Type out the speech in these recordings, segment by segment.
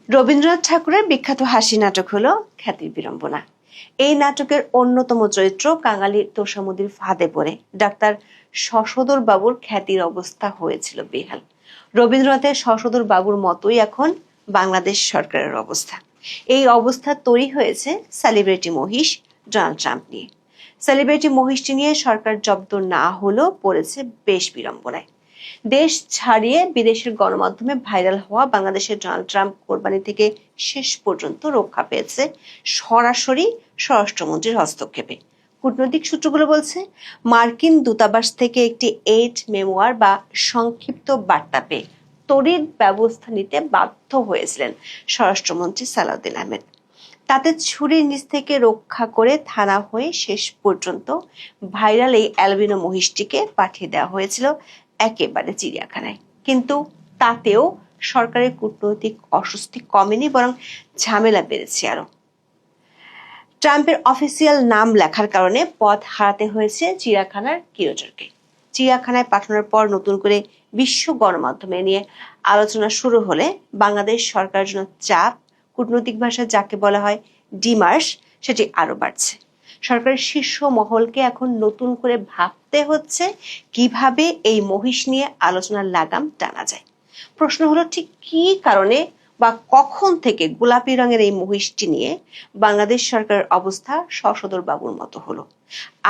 রবীন্দ্রনাথ ঠাকুরের বিখ্যাত হাসি নাটক হলো খ্যাতির বিড়ম্বনা। এই নাটকের অন্যতম চরিত্র কাঙালি তোষামোদীর ফাঁদে পড়ে ডাক্তার শশধর বাবুর খ্যাতির অবস্থা হয়েছিল বেহাল। রবীন্দ্রনাথের শশধর বাবুর মতোই এখন বাংলাদেশ সরকারের অবস্থা। এই অবস্থা তৈরি হয়েছে সেলিব্রিটি মহিষ ডোনাল্ড ট্রাম্প নিয়ে। সেলিব্রিটি মহিষটি নিয়ে সরকার জব্দ না হলেও পড়েছে বেশ বিড়ম্বনায়। দেশ ছাড়িয়ে বিদেশের গণমাধ্যমে ভাইরাল হওয়া বাংলাদেশের ডোনাল্ড ট্রাম্প কোরবানি থেকে শেষ পর্যন্ত রক্ষা পেয়েছে সরাসরি স্বরাষ্ট্রমন্ত্রীর হস্তক্ষেপে। কূটনৈতিক সূত্রগুলো বলছে, মার্কিন দূতাবাস থেকে একটি 8 মেমোয়ার বা সংক্ষিপ্ত বার্তা পেয়ে তড়িৎ ব্যবস্থা নিতে বাধ্য হয়েছিলেন স্বরাষ্ট্রমন্ত্রী সালাউদ্দিন আহমেদ। তাতে ছুরির নিচ থেকে রক্ষা করে থানা হয়ে শেষ পর্যন্ত ভাইরাল এই অ্যালবিনো মহিষটিকে পাঠিয়ে দেওয়া হয়েছিল একেবারে চিড়িয়াখানায়। কিন্তু তাতেও সরকারের কূটনৈতিক অস্বস্তি কমেনি, বরং ঝামেলা বেড়েছে আরো। ট্রাম্পের অফিসিয়াল নাম লেখার কারণে পদ হারাতে হয়েছে চিড়িয়াখানার কিউরেটরকে। চিড়িয়াখানায় পাঠানোর পর নতুন করে বিশ্ব গণমাধ্যমে নিয়ে আলোচনা শুরু হলে বাংলাদেশ সরকারের জন্য চাপ, কূটনৈতিক ভাষায় যাকে বলা হয় ডিমার্স, সেটি আরো বাড়ছে। সরকারের শীর্ষ মহলকে এখন নতুন করে ভাবতে হচ্ছে কিভাবে এই মহিষ নিয়ে আলোচনার লাগাম টানা যায়। প্রশ্ন হলো, ঠিক কি কারণে বা কখন থেকে গোলাপি রঙের এই মহিষটি নিয়ে বাংলাদেশ সরকারের অবস্থা শশধর বাবুর মতো হলো?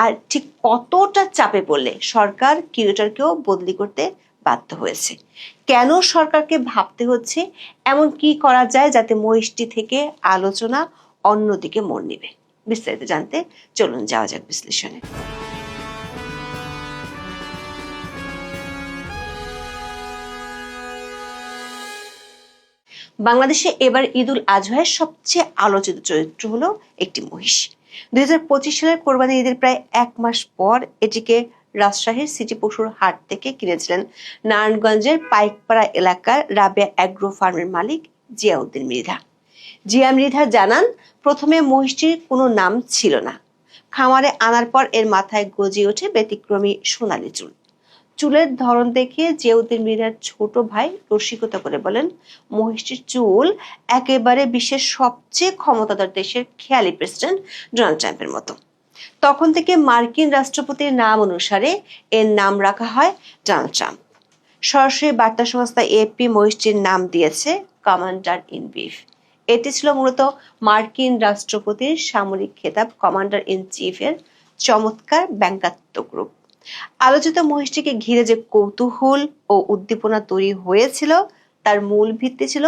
আর ঠিক কতটা চাপে পড়লে সরকার কিউরেটরকেও বদলি করতে বাধ্য হয়েছে? কেন সরকারকে ভাবতে হচ্ছে এমন কি করা যায় যাতে মহিষটি থেকে আলোচনা অন্যদিকে মোড় নিবে? বিস্তারিত জানতে চলুন যাওয়া যাক বিশ্লেষণে। বাংলাদেশে এবার ঈদুল আজহায় সবচেয়ে আলোচিত চরিত্র হলো একটি মহিষ। 2025 সালের কোরবানি ঈদের প্রায় 1 মাস পর এটিকে রাজশাহীর সিটি পশুর হাট থেকে কিনেছিলেন নারায়ণগঞ্জের পাইকপাড়া এলাকার রাবেয়া অ্যাগ্রো ফার্মের মালিক জিয়াউদ্দিন মৃধা। জিয়া মৃধা জানান, প্রথমে মহিষটির কোনো নাম ছিল না। খামারে আনার পর এর মাথায় গজিয়ে ওঠে ব্যতিক্রমী সোনালী চুল। চুলের ধরন দেখে জিয়াউদ্দিন মৃধার ছোট ভাই রসিকতা করে বলেন, মহিষটির চুল একেবারে বিশ্বের সবচেয়ে ক্ষমতাধর দেশের খেয়ালি প্রেসিডেন্ট ডোনাল্ড ট্রাম্পের মতো। তখন থেকে মার্কিন রাষ্ট্রপতির নাম অনুসারে এর নাম রাখা হয় ডোনাল্ড ট্রাম্প। সরাসরি বার্তা সংস্থা এপি মহিষটির নাম দিয়েছে কমান্ডার ইন চিফ। এটি ছিল মূলত মার্কিন রাষ্ট্রপতির সামরিক খেতাব কমান্ডার ইন চিফের চমৎকার ব্যঙ্গাত্মক রূপ। আলোচিত মহিষটিকে ঘিরে যে কৌতূহল ও উদ্দীপনা তৈরি হয়েছিল তার মূল ভিত্তি ছিল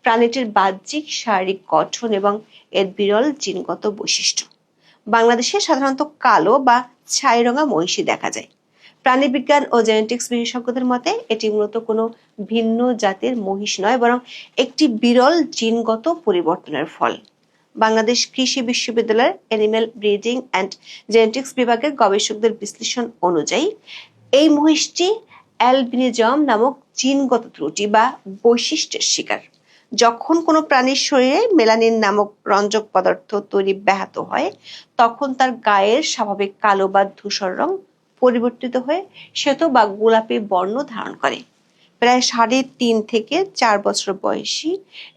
প্রাণীটির বাহ্যিক শারীরিক গঠন এবং এর বিরল জিনগত বৈশিষ্ট্য। বাংলাদেশে সাধারণত কালো বা ছাই রঙা মহিষী দেখা যায়। প্রাণীবিজ্ঞান ও জেনেটিক্স বিশেষজ্ঞদের মতে এটি মূলত কোনো ভিন্ন জাতের মহিষ নয়, বরং একটি বিরল জিনগত পরিবর্তনের ফল। বাংলাদেশ কৃষি বিশ্ববিদ্যালয়ের অ্যানিম্যাল ব্রিডিং অ্যান্ড জেনেটিক্স বিভাগের গবেষকদের বিশ্লেষণ অনুযায়ী এই মহিষটি অ্যালবিনিজম নামক জিনগত ত্রুটি বা বৈশিষ্ট্যের শিকার। যখন কোনো প্রাণীর শরীরে মেলানিন নামক রঞ্জক পদার্থ তৈরি ব্যাহত হয়, তখন তার গায়ের স্বাভাবিক কালো বা ধূসর রং পরিবর্তিত হয়ে শ্বেত বা গোলাপি বর্ণ ধারণ করে। প্রায় 3.5 থেকে 4 বছর বয়সী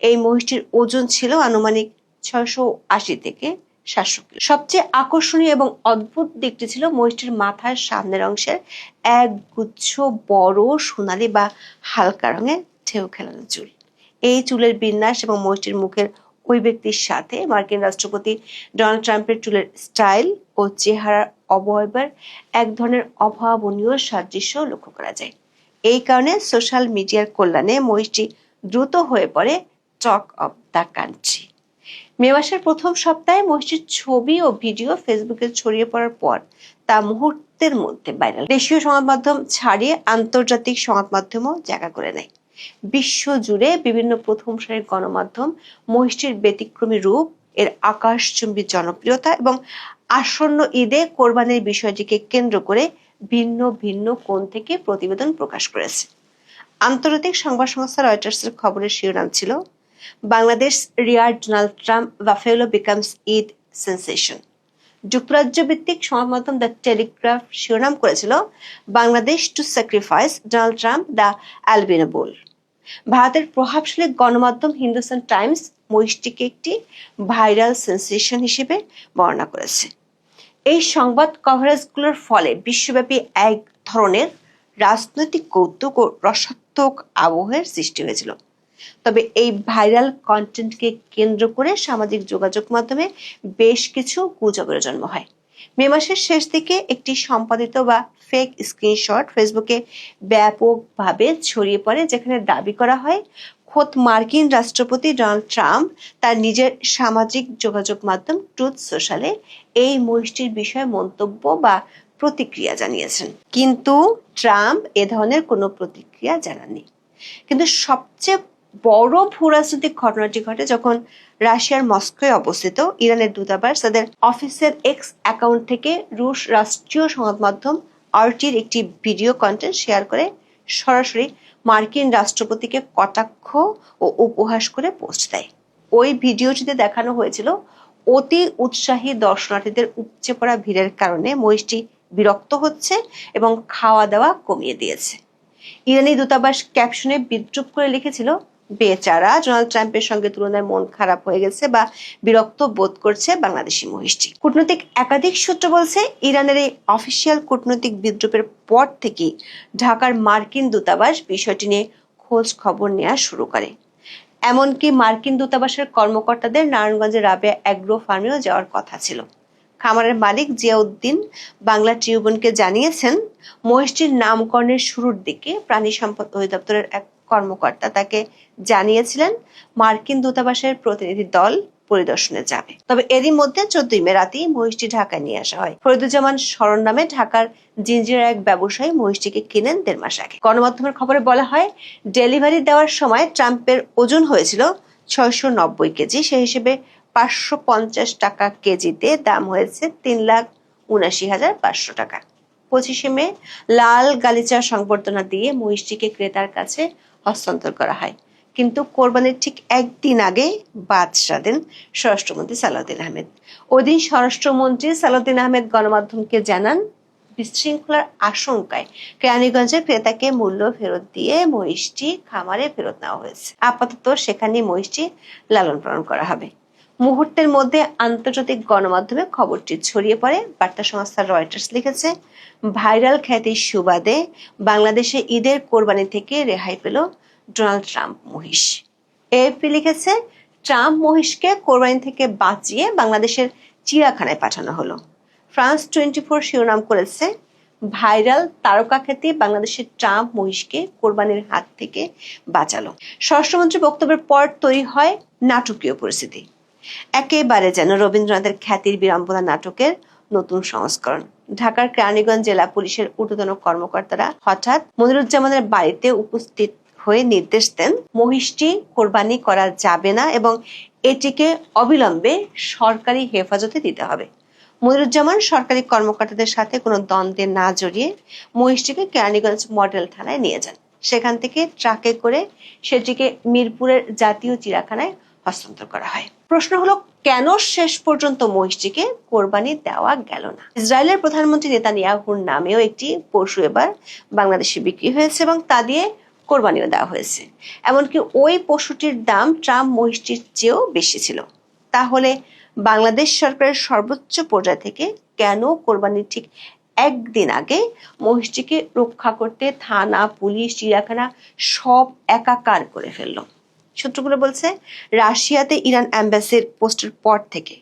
এই মহিষটির ওজন ছিল আনুমানিক 680 থেকে 700 কিলো। সবচেয়ে আকর্ষণীয় এবং অদ্ভুত দিকটি ছিল মহিষটির মাথার সামনের অংশের এক গুচ্ছ বড় সোনালী বা হালকা রঙের ঢেউ খেলানো চুল। এই চুলের বিন্যাস এবং মহিষটির মুখের ওই ব্যক্তির সাথে মার্কিন রাষ্ট্রপতি ডোনাল্ড ট্রাম্পের চুলের স্টাইল ও চেহারার অবয়বের এক ধরনের অভাবনীয় সাদৃশ্য লক্ষ্য করা যায়। এই কারণে সোশ্যাল মিডিয়ার কল্যাণে মহিষটি দ্রুত হয়ে পড়ে টক অব দ্য কান্ট্রি। মে মাসের প্রথম সপ্তাহে মহিষটির ছবি ও ভিডিও ফেসবুকে ছড়িয়ে পড়ার পর তা মুহূর্তের মধ্যে ভাইরাল। দেশীয় সংবাদ মাধ্যম ছাড়িয়ে আন্তর্জাতিক সংবাদ মাধ্যমও জায়গা করে নেয়। বিশ্ব জুড়ে বিভিন্ন প্রথম সারির গণমাধ্যম মহিষটির ব্যতিক্রমী রূপ, এর আকাশচুম্বী জনপ্রিয়তা এবং আসন্ন ঈদে কোরবানির বিষয়টিকে কেন্দ্র করে ভিন্ন ভিন্ন কোণ থেকে প্রতিবেদন প্রকাশ করেছে। আন্তর্জাতিক সংবাদ সংস্থা রয়টার্সের খবরের শিরোনাম ছিল, Bangladesh rear Donald Trump buffalo becomes Eid sensation. যুক্তরাজ্য ভিত্তিক সংবাদ মাধ্যম দ্য টেলিগ্রাফ শিরোনাম করেছিল, Bangladesh to sacrifice Donald Trump the albino bull. ভারতের প্রভাবশালী গণমাধ্যম হিন্দুস্তান টাইমস মহিষটিকে একটি ভাইরাল সেন্সেশন হিসেবে বর্ণনা করেছে। এই সংবাদ কভারেজগুলোর ফলে বিশ্বব্যাপী এক ধরনের রাজনৈতিক কৌতুক ও রসাত্মক আবহের সৃষ্টি হয়েছিল। তবে এই ভাইরাল কন্টেন্টকে কেন্দ্র করে সামাজিক যোগাযোগ মাধ্যমে বেশ কিছু গুজবের জন্ম হয়। মে মাসের শেষ দিকে একটি সম্পাদিত বা ফেক স্ক্রিনশট ফেসবুকে ব্যাপকভাবে ছড়িয়ে পড়ে, যেখানে দাবি করা হয় খোদ মার্কিন রাষ্ট্রপতি ডোনাল্ড ট্রাম্প তার নিজের সামাজিক যোগাযোগ মাধ্যম ট্রুথ সোশ্যালে এই মহিষটির বিষয়ে মন্তব্য বা প্রতিক্রিয়া জানিয়েছেন। কিন্তু ট্রাম্প এ ধরনের কোনো প্রতিক্রিয়া জানাননি। কিন্তু সবচেয়ে বড় ভূরাজনৈতিক ঘটনাটি ঘটে যখন রাশিয়ার মস্কোয় অবস্থিত ইরানের দূতাবাস তাদের অফিসের এক্স অ্যাকাউন্ট থেকে রুশ রাষ্ট্রীয় সংবাদ মাধ্যম আরটির একটি ভিডিও কন্টেন্ট শেয়ার করে সরাসরি মার্কিন রাষ্ট্রপতিকে কটাক্ষ ও উপহাস করে পোস্ট দেয়। ওই ভিডিওটিতে দেখানো হয়েছিল অতি উৎসাহী দর্শনার্থীদের উপচে পড়া ভিড়ের কারণে মহিষটি বিরক্ত হচ্ছে এবং খাওয়া দাওয়া কমিয়ে দিয়েছে। ইরানি দূতাবাস ক্যাপশনে বিদ্রুপ করে লিখেছিল, বেচারা ডোনাল্ড ট্রাম্পের সঙ্গে তুলনায় মন খারাপ হয়ে গেছে বা বিরক্ত বোধ করছে বাংলাদেশি মহিষটি। কূটনৈতিক একাধিক সূত্র বলছে, ইরানের এই অফিসিয়াল কূটনৈতিক বিদ্রুপের পর থেকেই ঢাকার মার্কিন দূতাবাস বিষয়টি নিয়ে খোঁজ খবর নেওয়া শুরু করে। এমনকি মার্কিন দূতাবাসের কর্মকর্তাদের নারায়ণগঞ্জের রাবেয়া অ্যাগ্রো ফার্মেও যাওয়ার কথা ছিল। খামারের মালিক জিয়াউদ্দিন বাংলা ট্রিবিউনকে জানিয়েছেন, মহিষটির নামকরণের শুরুর দিকে প্রাণী সম্পদ অধিদপ্তরের এক কর্মকর্তা তাকে জানিয়েছিলেন মার্কিন দূতাবাসের প্রতিনিধি দল পরিদর্শনে যাবে। তবে এরই মধ্যে 14 মে রাতেই মহিষটি ঢাকায় নিয়ে আসা হয়। ফরিদুজ্জামান শরণ নামে ঢাকার জিঞ্জিরার এক ব্যবসায়ী মহিষটিকে কিনেন 1.5 মাস আগে। গণমাধ্যমের খবরে বলা হয়, ডেলিভারি দেওয়ার সময় ট্রাম্পের ওজন হয়েছিল 690 কেজি। সেই হিসেবে 550 টাকা কেজিতে দাম হয়েছে 3,79,500 টাকা। 25 মে লাল গালিচা সংবর্ধনা দিয়ে মহিষটিকে ক্রেতার কাছে হস্তান্তর করা হয়। কিন্তু কোরবানির ঠিক একদিন আগে বাদ সাধেন স্বরাষ্ট্রমন্ত্রী সালাউদ্দিন আহমেদ। ওই দিন স্বরাষ্ট্রমন্ত্রী সালাউদ্দিন আহমেদ গণমাধ্যমকে জানান, বিশৃঙ্খলার আশঙ্কায় কেরানীগঞ্জের ক্রেতাকে মূল্য ফেরত দিয়ে মহিষটি খামারে ফেরত নেওয়া হয়েছে। আপাতত সেখানে মহিষটি লালন পালন করা হবে। মুহূর্তের মধ্যে আন্তর্জাতিক গণমাধ্যমে খবরটি ছড়িয়ে পড়ে। বার্তা সংস্থা রয়টার্স লিখেছে, ভাইরাল খ্যাতির সুবাদে বাংলাদেশে ঈদের কোরবানি থেকে রেহাই পেল ডোনাল্ড ট্রাম্প মহিষ। এএফপি লিখেছে, ট্রাম্প মহিষকে কোরবানি থেকে বাঁচিয়ে বাংলাদেশের চিড়িয়াখানায় পাঠানো হলো। ফ্রান্স 24 শিরোনাম করেছে, ভাইরাল তারকা খ্যাতি বাংলাদেশের ট্রাম্প মহিষকে কোরবানির হাত থেকে বাঁচালো। স্বরাষ্ট্রমন্ত্রীর বক্তব্যের পর তৈরি হয় নাটকীয় পরিস্থিতি। একেবারে যেন রবীন্দ্রনাথের খ্যাতির বিড়ম্বনা নাটকের নতুন সংস্করণ। ঢাকার কেরানীগঞ্জ জেলা পুলিশের ঊর্ধ্বতন কর্মকর্তারা হঠাৎ মনিরুজ্জামানের বাড়িতে উপস্থিত হয়ে নির্দেশ দেন, মহিষটি কোরবানি করা যাবে না এবং এটিকে অবিলম্বে সরকারি হেফাজতে দিতে হবে। মনিরুজ্জামান সরকারি কর্মকর্তাদের সাথে কোনো দ্বন্দ্বে না জড়িয়ে মহিষটিকে কেরানীগঞ্জ মডেল থানায় নিয়ে যান। সেখান থেকে ট্রাকে করে সেটিকে মিরপুরের জাতীয় চিড়িয়াখানায় হস্তান্তর করা হয়। প্রশ্ন হলো, কেন শেষ পর্যন্ত মহিষটিকে কোরবানি দেওয়া গেল না? ইসরায়েলের প্রধানমন্ত্রী নেতানিয়াহুর নামেও একটি পশু এবার বাংলাদেশে বিক্রি হয়েছে এবং তা দিয়ে কোরবানিও দেওয়া হয়েছে। এমনকি ওই পশুটির দাম ট্রাম্প মহিষটির চেয়েও বেশি ছিল। তাহলে বাংলাদেশ সরকারের সর্বোচ্চ পর্যায় থেকে কেন কোরবানির ঠিক একদিন আগে মহিষটিকে রক্ষা করতে থানা, পুলিশ, চিড়িয়াখানা সব একাকার করে ফেললো? সূত্রগুলো বলছে, রাশিয়াতে ইরান অ্যাম্বাসির পোস্টের পর থেকে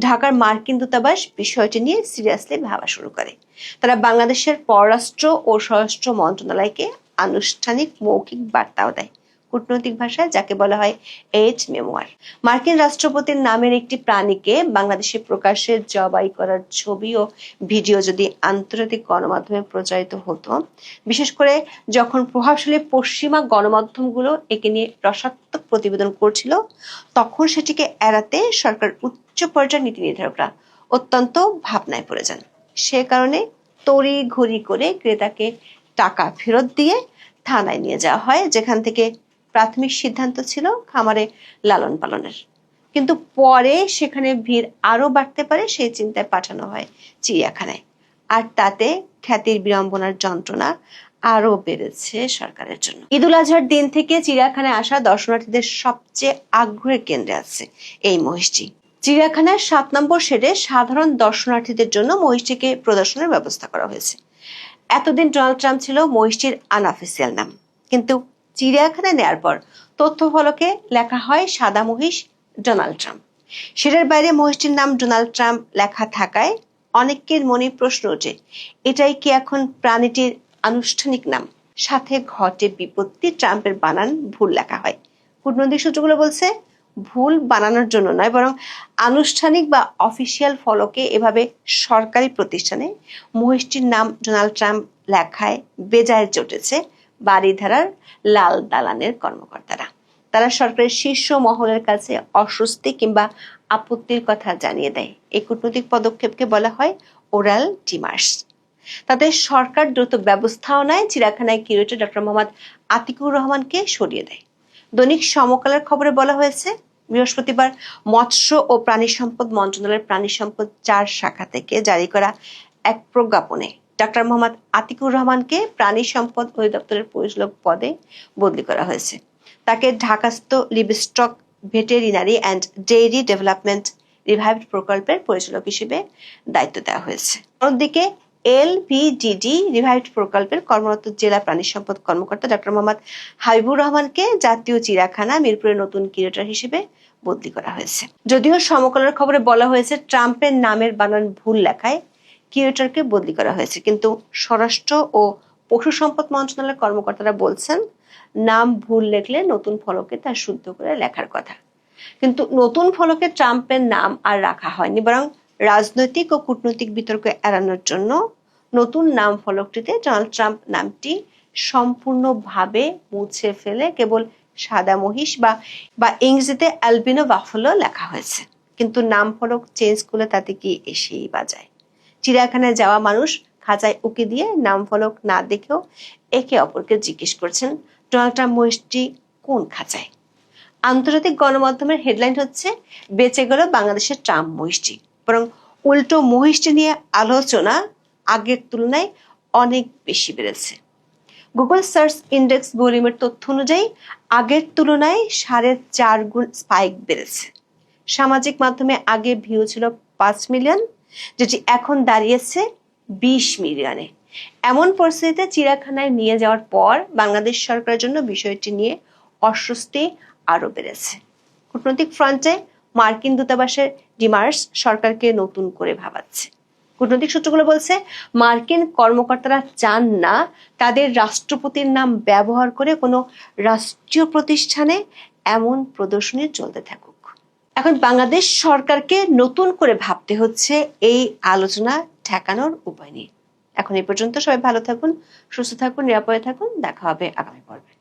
ঢাকার মার্কিন দূতাবাস বিষয়টি নিয়ে সিরিয়াসলি ভাবা শুরু করে। তারা বাংলাদেশের পররাষ্ট্র ও স্বরাষ্ট্র মন্ত্রণালয়কে আনুষ্ঠানিক মৌখিক বার্তাও দেয়, কূটনৈতিক ভাষায় যাকে বলা হয় এইড মেমোয়ার। মার্কিন রাষ্ট্রপতির নামের একটি প্রাণীকে বাংলাদেশে প্রকাশ্যে জবাই করার ছবি ও ভিডিও যদি আন্তর্জাতিক গণমাধ্যমে প্রচারিত হতো, বিশেষ করে যখন প্রভাবশালী পশ্চিমা গণমাধ্যমগুলো একে নিয়ে রসাত্মক প্রতিবেদন করছিল, তখন সেটিকে এড়াতে সরকার উচ্চ পর্যায়ের নীতি নির্ধারকরা অত্যন্ত ভাবনায় পড়ে যান। সে কারণে তড়ি ঘড়ি করে ক্রেতাকে টাকা ফেরত দিয়ে থানায় নিয়ে যাওয়া হয়, যেখান থেকে প্রাথমিক সিদ্ধান্ত ছিল খামারে লালন পালনের। কিন্তু পরে সেখানে ভিড় আরো বাড়তে পারে সেই চিন্তায় পাঠানো হয় চিড়িয়াখানায়। আর তাতে খ্যাতির বিড়ম্বনার যন্ত্রণা আরো বেড়েছে সরকারের জন্য। ঈদুল আজহার দিন থেকে চিড়িয়াখানায় আসা দর্শনার্থীদের সবচেয়ে আগ্রহের কেন্দ্রে আছে এই মহিষটি। চিড়িয়াখানার 7 নম্বর শেডে সাধারণ দর্শনার্থীদের জন্য মহিষটিকে প্রদর্শনের ব্যবস্থা করা হয়েছে। এতদিন ডোনাল্ড ট্রাম্প ছিল মহিষটির আনঅফিসিয়াল নাম, কিন্তু চিড়িয়াখানায় নেয়ার পর তথ্য ফলকে লেখা হয় সাদা মহিষ ডোনাল্ড ট্রাম্প। সেটার বাইরে মহিষটির নাম ডোনাল্ড ট্রাম্প লেখা থাকায় অনেকের মনে প্রশ্ন ওঠে, এটাই কি এখন প্রাণীটির আনুষ্ঠানিক নাম? সাথে ঘটে বিপত্তি, ট্রাম্পের বানান ভুল লেখা হয়। কূটনৈতিক সূত্রগুলো বলছে ভুল বানানোর জন্য নয়, বরং আনুষ্ঠানিক বা অফিসিয়াল ফলকে এভাবে সরকারি প্রতিষ্ঠানে মহিষটির নাম ডোনাল্ড ট্রাম্প লেখায় বেজায় চটেছে বারিধারার লাল দালানের কর্মকর্তারা। তারা সরকারের শীর্ষ মহলের কাছে অস্বস্তি কিংবা আপত্তির কথা জানিয়ে দেয়। এই কূটনৈতিক পদক্ষেপকে বলা হয় ওরাল ডিমার্স। তাদের সরকার দ্রুত ব্যবস্থাও নেয়, চিড়িয়াখানায় কিউরেটর ডক্টর মোহাম্মদ আতিকুর রহমানকে সরিয়ে দেয়। দৈনিক সমকালের খবরে বলা হয়েছে, বৃহস্পতিবার মৎস্য ও প্রাণী সম্পদ মন্ত্রণালয়ের প্রাণী সম্পদ 4 শাখা থেকে জারি করা এক প্রজ্ঞাপনে ডক্টর মোহাম্মদ আতিকুর রহমানকে প্রাণী সম্পদ অধিদপ্তরের পরিচালক পদে বদলি করা হয়েছে। তাকে ঢাকাস্থ livestock veterinary and dairy development revived প্রকল্পের পরিচালক হিসেবে দায়িত্ব দেওয়া হয়েছে। অন্যদিকে এলপিডিডি রিভাইভড প্রকল্পের কর্মরত জেলা প্রাণী সম্পদ কর্মকর্তা ডক্টর মোহাম্মদ হাবিবুর রহমানকে জাতীয় চিড়িয়াখানা মিরপুরের নতুন কিউরেটর হিসেবে বদলি করা হয়েছে। যদিও সমকালের খবরে বলা হয়েছে ট্রাম্পের নামের বানান ভুল লেখায় কিউরেটরকে বদলি করা হয়েছে, কিন্তু স্বরাষ্ট্র ও পশু সম্পদ মন্ত্রণালয়ের কর্মকর্তারা বলছেন নাম ভুল লেখলে নতুন ফলকে তা শুদ্ধ করে লেখার কথা। কিন্তু নতুন ফলকে ট্রাম্পের নাম আর রাখা হয়নি, বরং রাজনৈতিক ও কূটনৈতিক বিতর্ক এড়ানোর জন্য নতুন নাম ফলকটিতে ডোনাল্ড ট্রাম্প নামটি সম্পূর্ণভাবে মুছে ফেলে কেবল সাদা মহিষ বা ইংরেজিতে অ্যালবিনো বাফেলো লেখা হয়েছে। কিন্তু নাম ফলক চেঞ্জ করলে তাতে কি এসেই বাজায়? চিড়িয়াখানায় যাওয়া মানুষ খাঁচায় উকি দিয়ে নাম ফলক না দেখেও একে অপরকে জিজ্ঞেস করছেন ডোনাল্ড ট্রাম্প মহিষটি কোন খাঁচায়। আন্তর্জাতিক গণমাধ্যমের হেডলাইন হচ্ছে বেঁচে গেল বাংলাদেশের ট্রাম্প মহিষটি, বরং উল্টো মহিষটি নিয়ে আলোচনা আগের তুলনায় অনেক বেশি বেড়েছে। গুগল সার্চ ইন্ডেক্স ভলিউমের তথ্য অনুযায়ী আগের তুলনায় 4.5 গুণ স্পাইক বেড়েছে। সামাজিক মাধ্যমে আগে ভিউ ছিল 5 মিলিয়ন, যেটি এখন দাঁড়িয়েছে 20 মিলিয়নে। এমন পরিস্থিতিতে চিড়িয়াখানায় নিয়ে যাওয়ার পর বাংলাদেশ সরকারের জন্য বিষয়টি নিয়ে অস্বস্তি আরো বেড়েছে। কূটনৈতিক ফ্রন্টে মার্কিন দূতাবাসের ডিমার্স সরকারকে নতুন করে ভাবাচ্ছে। কূটনৈতিক সূত্রগুলো বলছে মার্কিন কর্মকর্তারা চান না তাদের রাষ্ট্রপতির নাম ব্যবহার করে কোনো রাষ্ট্রীয় প্রতিষ্ঠানে এমন প্রদর্শনী চলতে থাকুক। এখন বাংলাদেশ সরকারকে নতুন করে ভাবতে হচ্ছে এই আলোচনা ঠেকানোর উপায় নিয়ে। এখন এই পর্যন্ত, সবাই ভালো থাকুন, সুস্থ থাকুন, নিরাপদে থাকুন। দেখা হবে আগামী পর্বে।